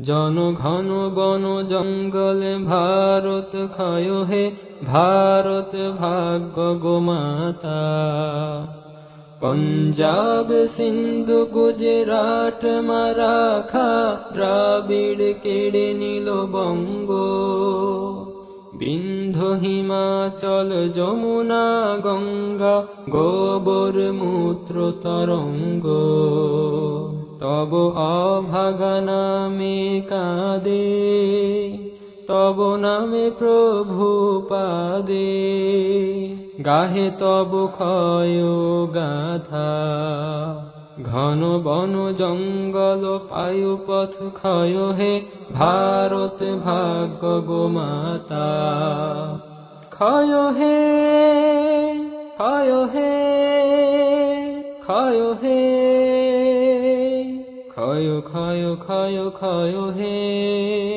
জনঘন বন জঙ্গলে ভারত ক্ষয় হে, ভারত ভাগ্য গোমাতা। পঞ্জাব সিন্ধু গুজরাট মারাঠা দ্রাবিড় কেড়ে নিল বঙ্গ। বিন্ধ্য হিমাচল যমুনা গঙ্গা গোবর মূত্র তরঙ্গ। তব অভাগা নামে কাঁদে, তব নামে প্রভু পাদে, গাহে তব ক্ষয় গাথা। ঘন বন জঙ্গল পায়ু পথ ক্ষয় হে, ভারত ভাগ্য গোমাতা। ক্ষয় হে, ক্ষয় হে, ক্ষয় হে, ক্ষয় ক্ষয় ক্ষয় ক্ষয় হে।